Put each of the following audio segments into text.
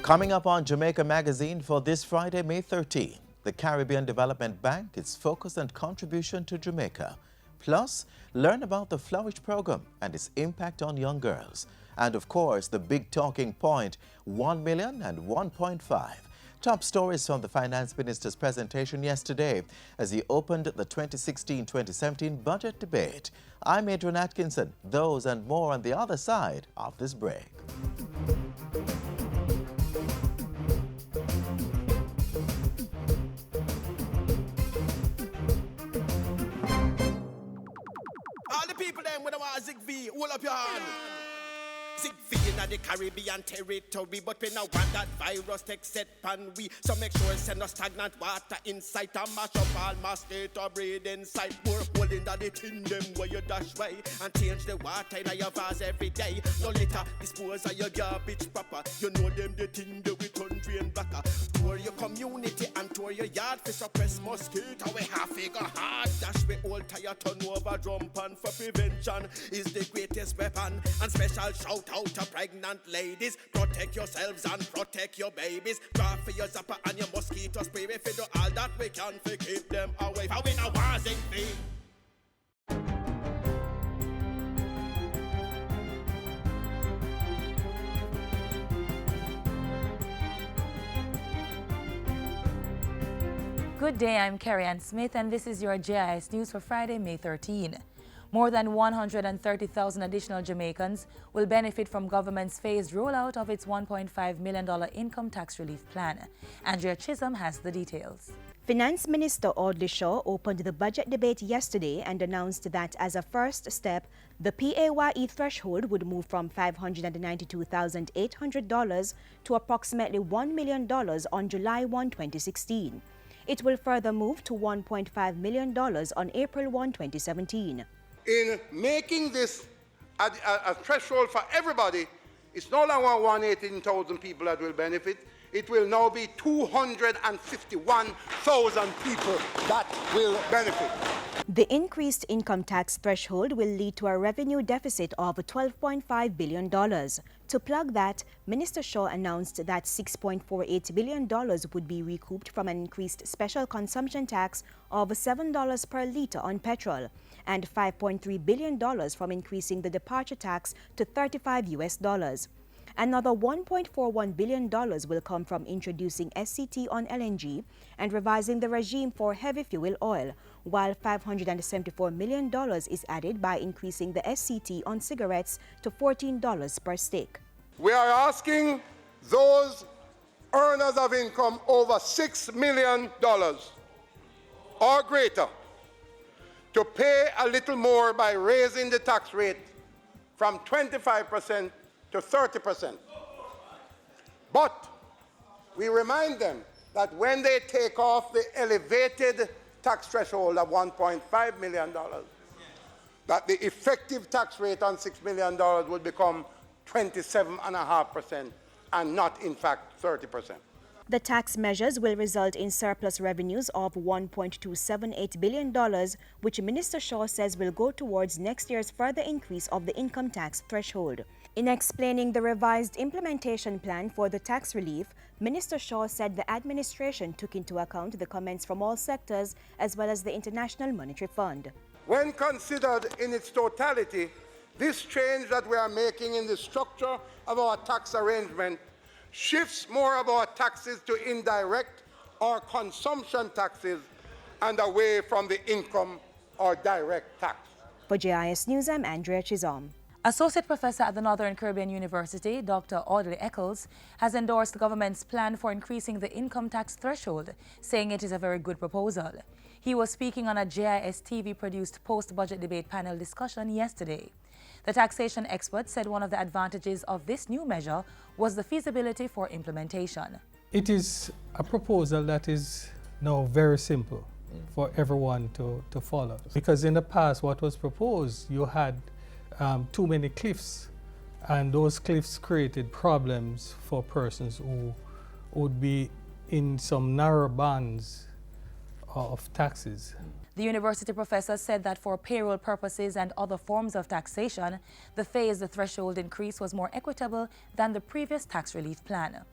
Coming up on Jamaica Magazine for this Friday, May 13, the Caribbean Development Bank, its focus and contribution to Jamaica. Plus, learn about the Flourish program and its impact on young girls. And of course, the big talking point, 1 million and 1.5. Top stories from the Finance Minister's presentation yesterday as he opened the 2016-2017 budget debate. I'm Adrian Atkinson. Those and more on the other side of this break. All the people them with a Zig V, hold up your hand. Zig V in the Caribbean territory, but we now want that virus take set pan we. So make sure send us stagnant water inside and mash up all my state or breed inside. More hole in the tin them where you dash way and change the water in your vase every day. No litter, dispose of your garbage proper. You know them the thing that we country and backer. Tour your community and tour your yard for suppress mosquito. We have figure hard dash we all tire turn over drum pan for prevention is the greatest weapon. And special shout out to pregnant ladies. Protect yourselves and protect your babies. Draw for your zapper and your mosquito spray. If we do all that we can to keep them away. How we now was in vain. Good day, I'm Carrie Ann Smith and this is your JIS News for Friday, May 13. More than 130,000 additional Jamaicans will benefit from government's phased rollout of its $1.5 million income tax relief plan. Andrea Chisholm has the details. Finance Minister Audley Shaw opened the budget debate yesterday and announced that as a first step, the PAYE threshold would move from $592,800 to approximately $1 million on July 1, 2016. It will further move to $1.5 million on April 1, 2017. In making this a threshold for everybody, it's no longer 118,000 people that will benefit. It will now be 251,000 people that will benefit. The increased income tax threshold will lead to a revenue deficit of $12.5 billion. To plug that, Minister Shaw announced that $6.48 billion would be recouped from an increased special consumption tax of $7 per litre on petrol and $5.3 billion from increasing the departure tax to $35. Another $1.41 billion will come from introducing SCT on LNG and revising the regime for heavy fuel oil, while $574 million is added by increasing the SCT on cigarettes to $14 per stick. We are asking those earners of income over $6 million or greater to pay a little more by raising the tax rate from 25% to 30%. But we remind them that when they take off the elevated tax threshold of $1.5 million, that the effective tax rate on $6 million would become 27.5% and not, in fact, 30%. The tax measures will result in surplus revenues of $1.278 billion, which Minister Shaw says will go towards next year's further increase of the income tax threshold. In explaining the revised implementation plan for the tax relief, Minister Shaw said the administration took into account the comments from all sectors as well as the International Monetary Fund. When considered in its totality, this change that we are making in the structure of our tax arrangement shifts more of our taxes to indirect or consumption taxes and away from the income or direct tax. For JIS News, I'm Andrea Chisholm. Associate Professor at the Northern Caribbean University, Dr. Audley Eccles, has endorsed the government's plan for increasing the income tax threshold, saying it is a very good proposal. He was speaking on a JIS TV-produced post-budget debate panel discussion yesterday. The taxation expert said one of the advantages of this new measure was the feasibility for implementation. It is a proposal that is now very simple for everyone to follow. Because in the past, what was proposed, you had too many cliffs, and those cliffs created problems for persons who would be in some narrow bands of taxes. The university professor said that for payroll purposes and other forms of taxation, the phased threshold increase was more equitable than the previous tax relief plan.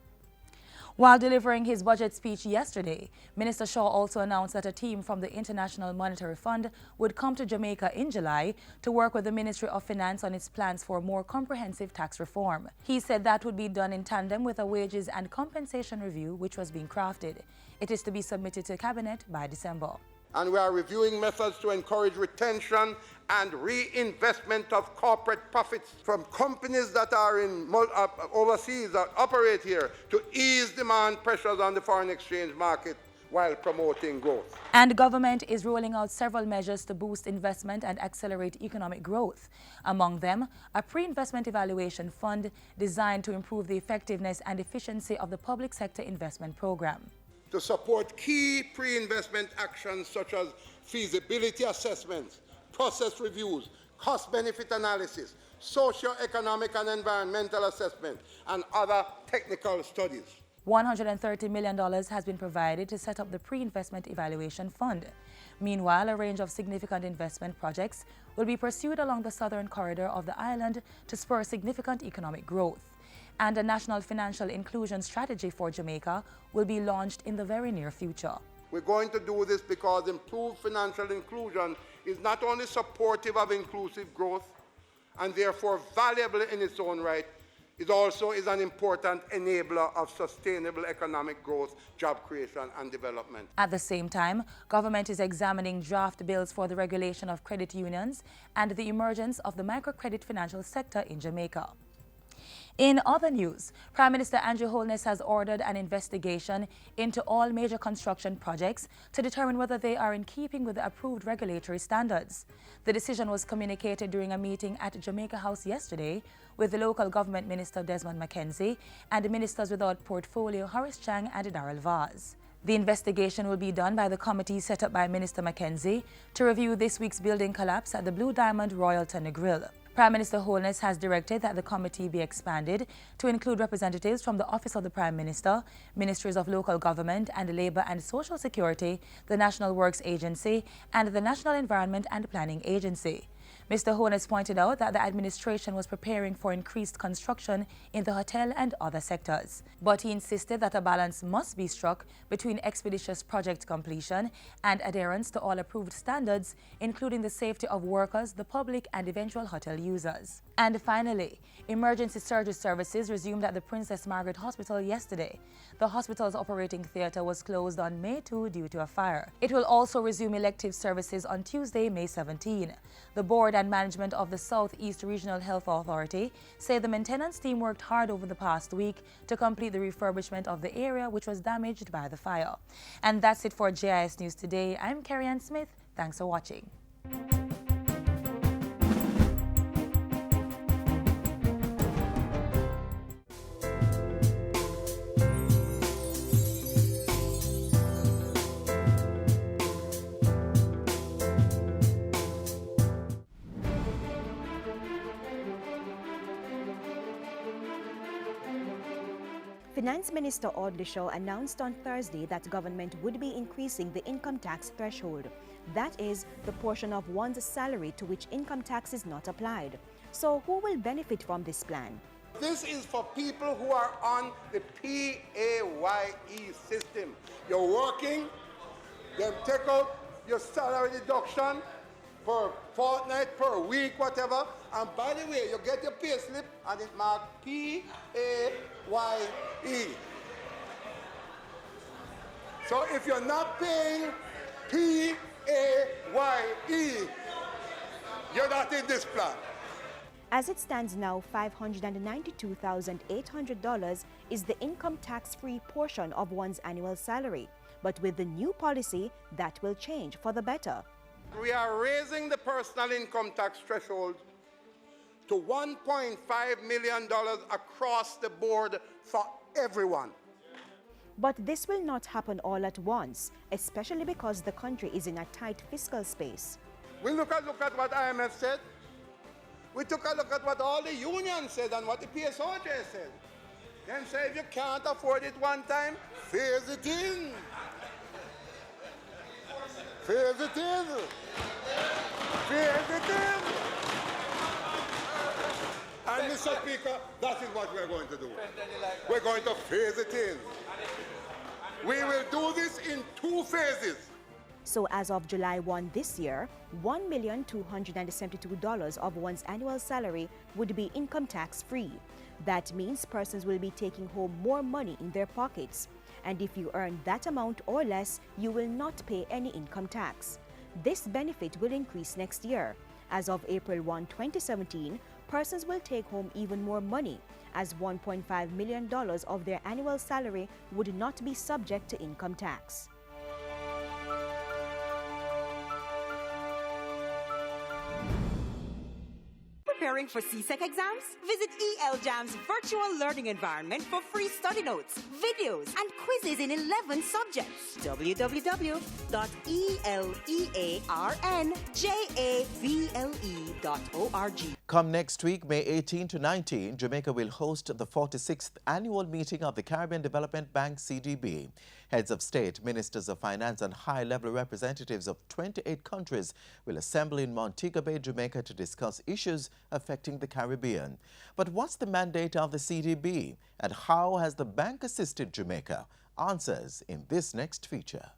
While delivering his budget speech yesterday, Minister Shaw also announced that a team from the International Monetary Fund would come to Jamaica in July to work with the Ministry of Finance on its plans for more comprehensive tax reform. He said that would be done in tandem with a wages and compensation review which was being crafted. It is to be submitted to Cabinet by December. And we are reviewing methods to encourage retention and reinvestment of corporate profits from companies that are in overseas that operate here to ease demand pressures on the foreign exchange market while promoting growth. And government is rolling out several measures to boost investment and accelerate economic growth. Among them, a pre-investment evaluation fund designed to improve the effectiveness and efficiency of the public sector investment program. To support key pre-investment actions such as feasibility assessments, process reviews, cost-benefit analysis, socio-economic and environmental assessment, and other technical studies. $130 million has been provided to set up the pre-investment evaluation fund. Meanwhile, a range of significant investment projects will be pursued along the southern corridor of the island to spur significant economic growth. And a national financial inclusion strategy for Jamaica will be launched in the very near future. We're going to do this because improved financial inclusion is not only supportive of inclusive growth and therefore valuable in its own right, it also is an important enabler of sustainable economic growth, job creation and development. At the same time, government is examining draft bills for the regulation of credit unions and the emergence of the microcredit financial sector in Jamaica. In other news, Prime Minister Andrew Holness has ordered an investigation into all major construction projects to determine whether they are in keeping with the approved regulatory standards. The decision was communicated during a meeting at Jamaica House yesterday with the local government minister Desmond McKenzie and ministers without portfolio Horace Chang and Darrell Vaz. The investigation will be done by the committee set up by Minister McKenzie to review this week's building collapse at the Blue Diamond Royal Grill. Prime Minister Holness has directed that the committee be expanded to include representatives from the Office of the Prime Minister, Ministries of Local Government and Labour and Social Security, the National Works Agency, and the National Environment and Planning Agency. Mr. Holness pointed out that the administration was preparing for increased construction in the hotel and other sectors. But he insisted that a balance must be struck between expeditious project completion and adherence to all approved standards, including the safety of workers, the public, and eventual hotel users. And finally, emergency surgery services resumed at the Princess Margaret Hospital yesterday. The hospital's operating theatre was closed on May 2 due to a fire. It will also resume elective services on Tuesday, May 17. The board and management of the Southeast Regional Health Authority say the maintenance team worked hard over the past week to complete the refurbishment of the area which was damaged by the fire. And that's it for JIS News Today. I'm Carrie-Ann Smith. Thanks for watching. Finance Minister Audley Shaw announced on Thursday that government would be increasing the income tax threshold. That is, the portion of one's salary to which income tax is not applied. So who will benefit from this plan? This is for people who are on the PAYE system. You're working, then take out your salary deduction per fortnight, per week, whatever, and by the way, you get your pay slip and it marked PAYE. So if you're not paying PAYE, you're not in this plan. As it stands now, $592,800 is the income tax-free portion of one's annual salary. But with the new policy, that will change for the better. We are raising the personal income tax threshold to $1.5 million across the board for everyone. But this will not happen all at once, especially because the country is in a tight fiscal space. We look at what IMF said. We took a look at what all the unions said and what the PSOJ said. Then say if you can't afford it one time, phase it in. Phase it in. Phase it in. And Mr. Speaker, that is what we're going to do. We're going to phase it in. We will do this in 2 phases. So as of July 1 this year, $1,272 of one's annual salary would be income tax free. That means persons will be taking home more money in their pockets. And if you earn that amount or less, you will not pay any income tax. This benefit will increase next year. As of April 1, 2017, persons will take home even more money, as $1.5 million of their annual salary would not be subject to income tax. Preparing for CSEC exams? Visit ELJAM's virtual learning environment for free study notes, videos, and quizzes in 11 subjects. www.elearnjavle.org. Come next week, May 18 to 19, Jamaica will host the 46th annual meeting of the Caribbean Development Bank, CDB. Heads of state, ministers of finance and high-level representatives of 28 countries will assemble in Montego Bay, Jamaica to discuss issues affecting the Caribbean. But what's the mandate of the CDB and how has the bank assisted Jamaica? Answers in this next feature.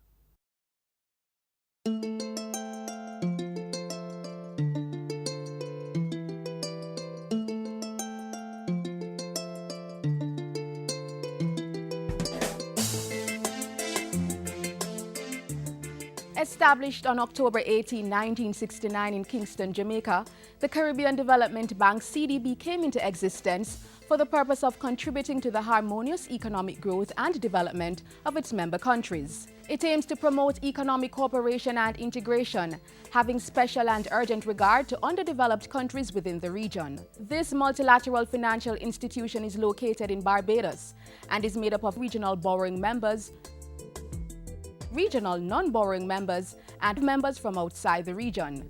Established on October 18, 1969 in Kingston, Jamaica, the Caribbean Development Bank CDB came into existence for the purpose of contributing to the harmonious economic growth and development of its member countries. It aims to promote economic cooperation and integration, having special and urgent regard to underdeveloped countries within the region. This multilateral financial institution is located in Barbados and is made up of regional borrowing members, regional non-borrowing members, and members from outside the region.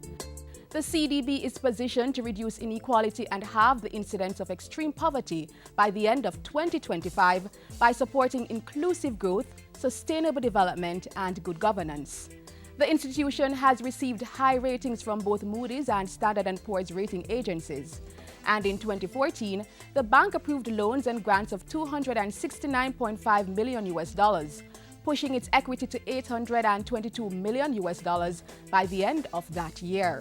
The CDB is positioned to reduce inequality and halve the incidence of extreme poverty by the end of 2025 by supporting inclusive growth, sustainable development, and good governance. The institution has received high ratings from both Moody's and Standard & Poor's rating agencies. And in 2014, the bank approved loans and grants of $269.5 million, pushing its equity to $822 million by the end of that year.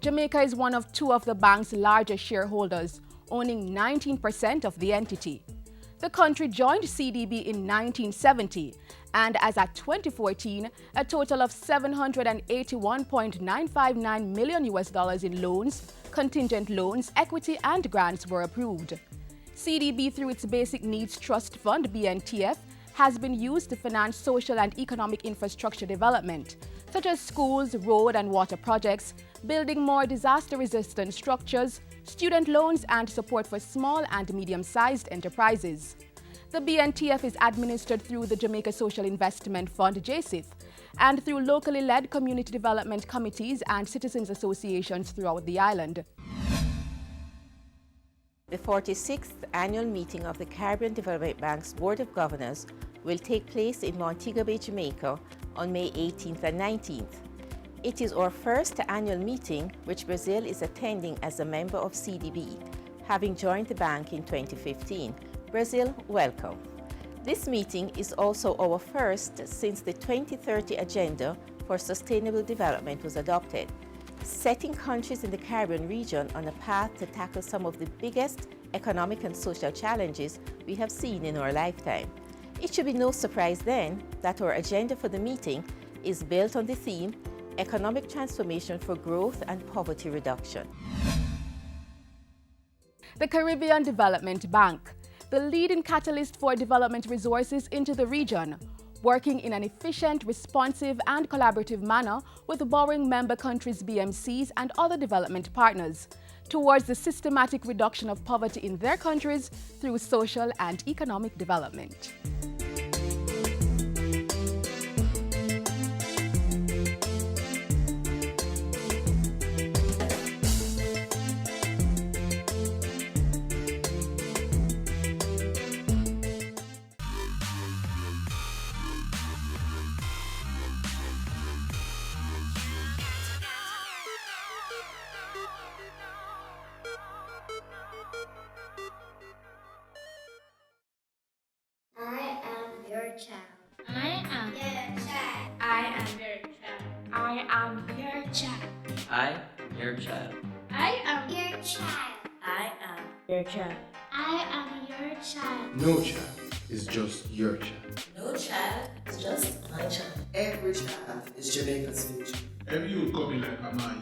Jamaica is one of 2 of the bank's largest shareholders, owning 19% of the entity. The country joined CDB in 1970, and as at 2014, a total of $781.959 million in loans, contingent loans, equity, and grants were approved. CDB, through its Basic Needs Trust Fund, BNTF, has been used to finance social and economic infrastructure development, such as schools, road and water projects, building more disaster-resistant structures, student loans, and support for small and medium-sized enterprises. The BNTF is administered through the Jamaica Social Investment Fund, JSIF, and through locally led community development committees and citizens associations throughout the island. The 46th annual meeting of the Caribbean Development Bank's Board of Governors will take place in Montego Bay, Jamaica on May 18th and 19th. It is our first annual meeting which Brazil is attending as a member of CDB, having joined the bank in 2015. Brazil, welcome. This meeting is also our first since the 2030 Agenda for Sustainable Development was adopted, setting countries in the Caribbean region on a path to tackle some of the biggest economic and social challenges we have seen in our lifetime. It should be no surprise then that our agenda for the meeting is built on the theme Economic Transformation for Growth and Poverty Reduction. The Caribbean Development Bank, the leading catalyst for development resources into the region, working in an efficient, responsive, and collaborative manner with borrowing member countries' BMCs and other development partners towards the systematic reduction of poverty in their countries through social and economic development. your child. I, your child. I am your child. I am your child. I am your child. No child is just your child. No child is just my child. Every child is Jamaica's future. Every youth coming like Amaya.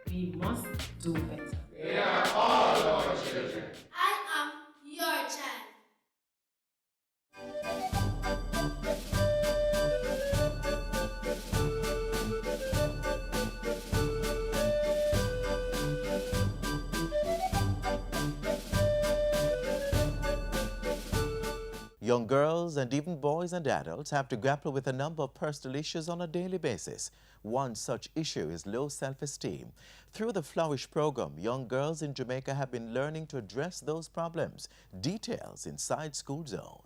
We must do better. They are all our children. I am your child. Young girls and even boys and adults have to grapple with a number of personal issues on a daily basis. One such issue is low self-esteem. Through the Flourish program, young girls in Jamaica have been learning to address those problems. Details inside School Zone.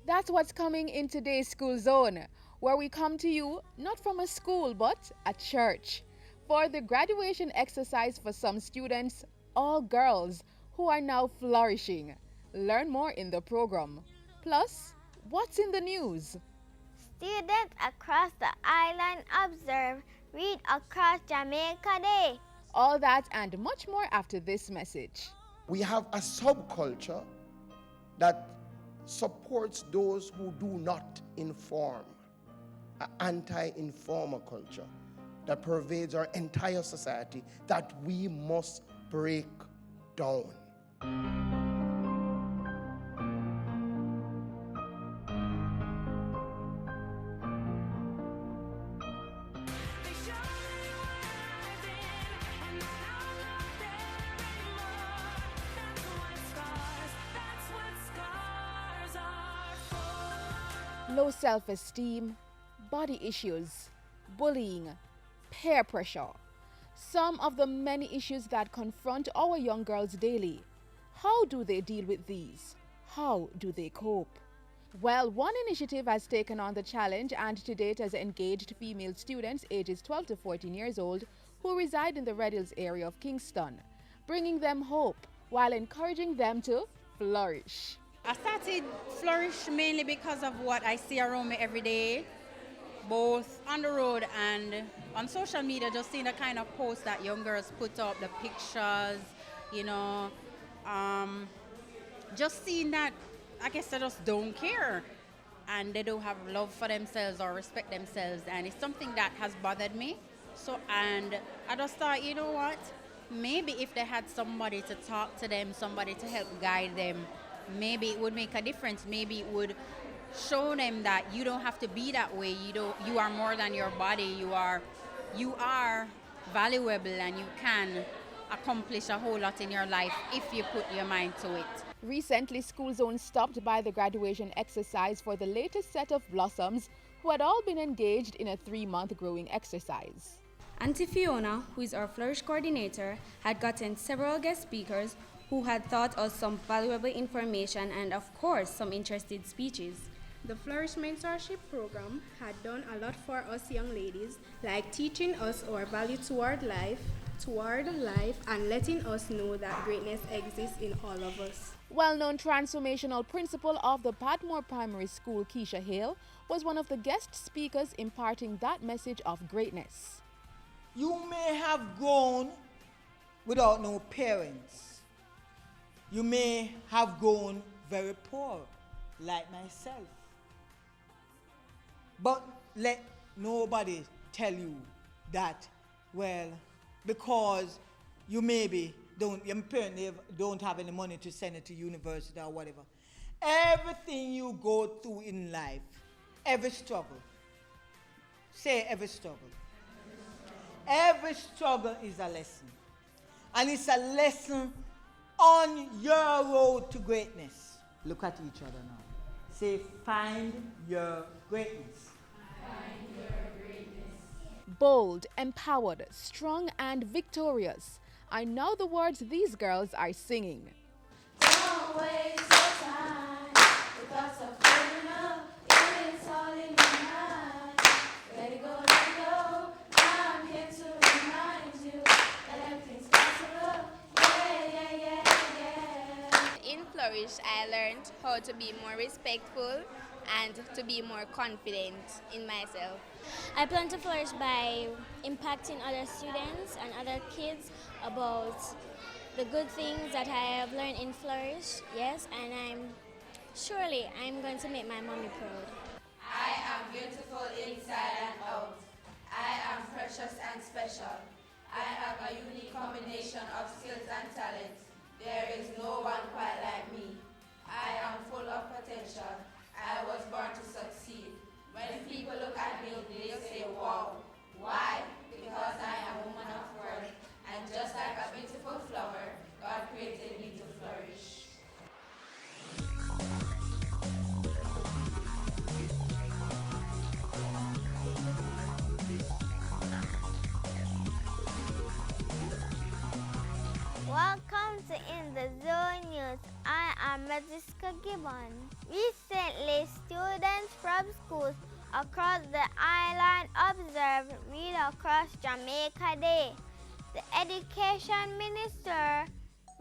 That's what's coming in today's School Zone, where we come to you not from a school but a church for the graduation exercise for some students, all girls, who are now flourishing. Learn more in the program. Plus, what's in the news? Students across the island observe Read Across Jamaica Day. All that and much more after this message. We have a subculture that supports those who do not inform, an anti-informer culture that pervades our entire society that we must break down. Low self-esteem, body issues, bullying, peer pressure. Some of the many issues that confront our young girls daily. How do they deal with these? How do they cope? Well, one initiative has taken on the challenge and to date has engaged female students ages 12 to 14 years old who reside in the Red Hills area of Kingston, bringing them hope while encouraging them to flourish. I started Flourish mainly because of what I see around me every day, both on the road and on social media, just seeing the kind of posts that young girls put up, the pictures, you know, just seeing that, I guess they just don't care and they don't have love for themselves or respect themselves, and it's something that has bothered me. So, and I just thought, you know what, maybe if they had somebody to talk to them, somebody to help guide them, maybe it would make a difference. Maybe it would show them that you don't have to be that way. You are more than your body. You are valuable and you can accomplish a whole lot in your life if you put your mind to it. Recently, School Zone stopped by the graduation exercise for the latest set of blossoms who had all been engaged in a 3-month growing exercise. Auntie Fiona, who is our Flourish coordinator, had gotten several guest speakers who had taught us some valuable information and, of course, some interesting speeches. The Flourish Mentorship Program had done a lot for us young ladies, like teaching us our value toward life, and letting us know that greatness exists in all of us. Well-known transformational principal of the Padmore Primary School, Keisha Hale, was one of the guest speakers imparting that message of greatness. You may have grown without no parents. You may have grown very poor, like myself. But let nobody tell you that, well, because you maybe your parents don't have any money to send it to university or whatever. Everything you go through in life, every struggle, say every struggle. Every struggle is a lesson. And it's a lesson on your road to greatness. Look at each other now. Say, find your greatness. Find your greatness. Bold, empowered, strong, and victorious are now the words these girls are singing. Don't waste your time. The thoughts of giving up, it's all in your mind. Let it go, I'm here. Flourish, I learned how to be more respectful and to be more confident in myself. I plan to flourish by impacting other students and other kids about the good things that I have learned in Flourish, yes, and I'm going to make my mommy proud. I am beautiful inside and out. I am precious and special. I have a unique combination of skills and talents. There is no one quite like me. I am full of potential. I was born to succeed. When people look at me, they say, wow. Why? Because I am a woman of worth. And just like a beautiful flower, God created me to flourish. Welcome to In the Zone News. I am Magiska Gibbon. Recently, students from schools across the island observed Read Across Jamaica Day. The Education Minister,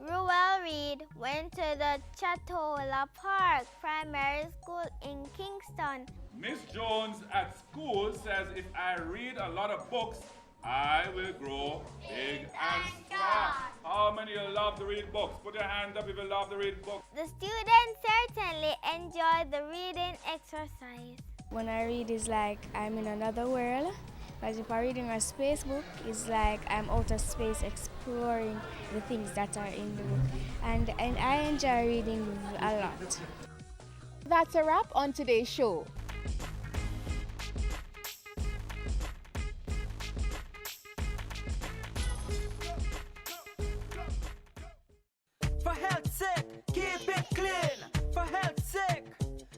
Ruel Reid, went to the Chatola Park Primary School in Kingston. Miss Jones at school says if I read a lot of books, I will grow big and smart. How many of you love to read books? Put your hand up if you love to read books. The students certainly enjoyed the reading exercise. When I read, it's like I'm in another world. Because if I'm reading a space book, it's like I'm out of space exploring the things that are in the book. And I enjoy reading a lot. That's a wrap on today's show. For health's sake, keep it clean. For health's sake,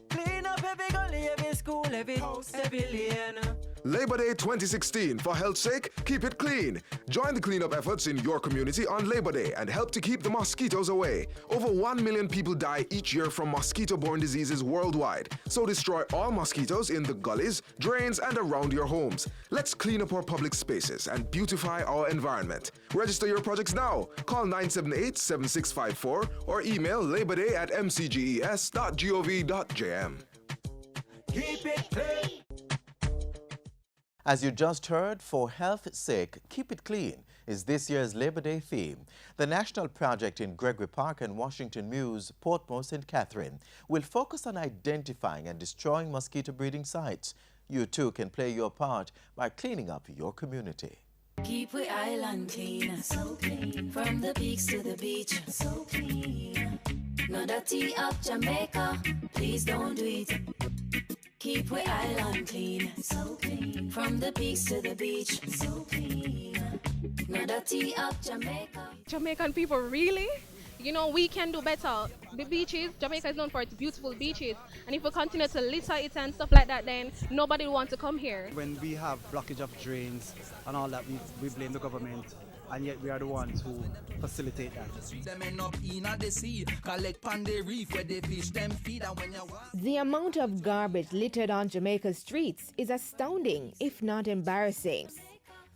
clean up every gully, every school, every house, every lane. Labor Day 2016. For health's sake, keep it clean. Join the cleanup efforts in your community on Labor Day and help to keep the mosquitoes away. Over 1 million people die each year from mosquito-borne diseases worldwide. So destroy all mosquitoes in the gullies, drains, and around your homes. Let's clean up our public spaces and beautify our environment. Register your projects now. Call 978-7654 or email laborday@mcges.gov.jm. Keep it clean. As you just heard, for health's sake, keep it clean is this year's Labor Day theme. The national project in Gregory Park and Washington Mews, Portmore, St. Catherine, will focus on identifying and destroying mosquito breeding sites. You too can play your part by cleaning up your community. Keep we island clean, so clean. From the peaks to the beach, so clean. No dirty up Jamaica, please don't do it. Keep we island clean, so clean. From the peaks to the beach, so clean. No dirty up Jamaica. Jamaican people, really? You know, we can do better. The beaches, Jamaica is known for its beautiful beaches. And if we continue to litter it and stuff like that, then nobody will want to come here. When we have blockage of drains and all that, we blame the government. And yet we are the ones who facilitate that. The amount of garbage littered on Jamaica's streets is astounding, if not embarrassing.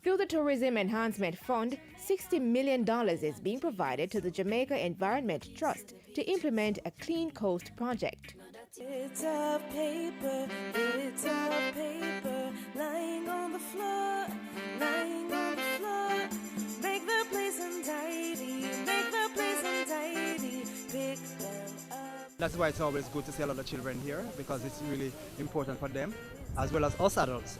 Through the Tourism Enhancement Fund, $60 million is being provided to the Jamaica Environment Trust to implement a Clean Coast project. Bits of paper, lying on the floor, lying on the floor. Make the place untidy, make the place untidy, pick them up. That's why it's always good to see a lot of children here, because it's really important for them, as well as us adults,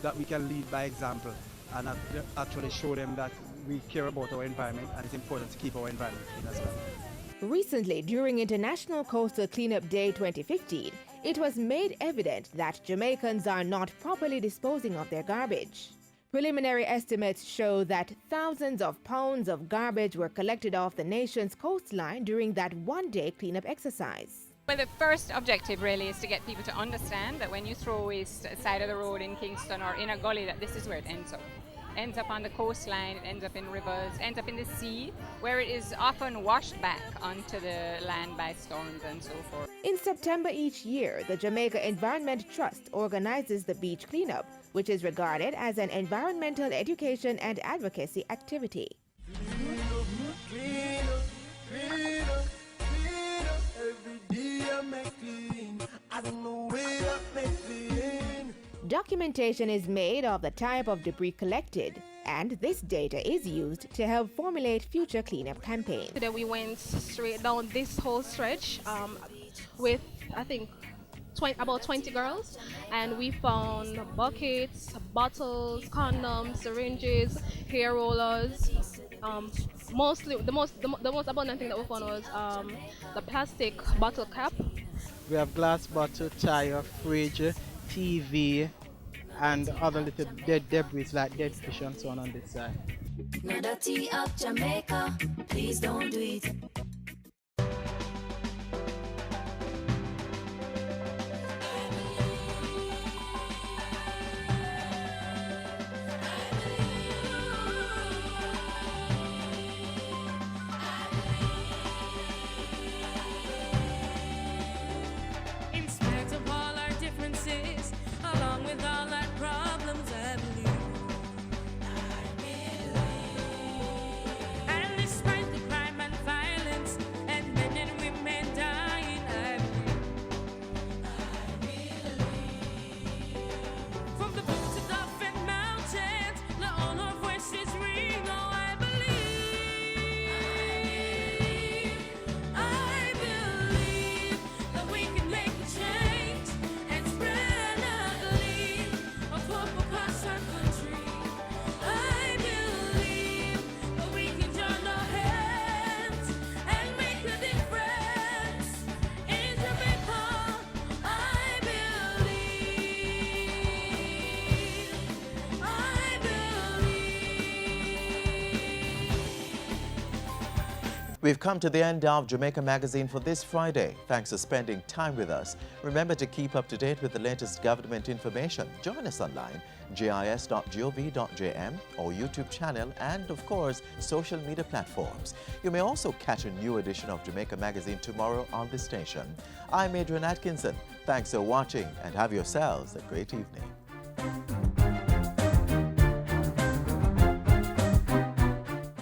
that we can lead by example and actually show them that we care about our environment and it's important to keep our environment clean as well. Recently, during International Coastal Cleanup Day 2015, it was made evident that Jamaicans are not properly disposing of their garbage. Preliminary estimates show that thousands of pounds of garbage were collected off the nation's coastline during that one-day cleanup exercise. Well, the first objective really is to get people to understand that when you throw waste at the side of the road in Kingston or in a gully, that this is where it ends up. It ends up on the coastline, it ends up in rivers, ends up in the sea, where it is often washed back onto the land by storms and so forth. In September each year, the Jamaica Environment Trust organizes the beach cleanup, which is regarded as an environmental education and advocacy activity. Documentation is made of the type of debris collected, and this data is used to help formulate future cleanup campaigns. Today we went straight down this whole stretch with, I think, about 20 girls, and we found buckets, bottles, condoms, syringes, hair rollers. Mostly, the most abundant thing that we found was the plastic bottle cap. We have glass bottle, tire, fridge, TV, and other little dead debris like dead fish and so on this side. No dirty up Jamaica, please don't do it. In spite of all our differences, along with all our problems, I believe. And despite the crime and violence and men and women dying, I believe. From the blue to the fen mountains, let all our voices ring. Oh, I believe. I believe that we can make a change and spread a gleam of hope across our country. I believe that we can join our hands and make a difference in Jamaica. I believe. We've come to the end of Jamaica Magazine for this Friday. Thanks for spending time with us. Remember to keep up to date with the latest government information. Join us online, gis.gov.jm, or YouTube channel, and of course, social media platforms. You may also catch a new edition of Jamaica Magazine tomorrow on this station. I'm Adrian Atkinson. Thanks for watching and have yourselves a great evening.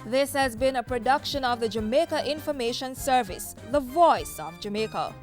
This has been a production of the Jamaica Information Service, the voice of Jamaica.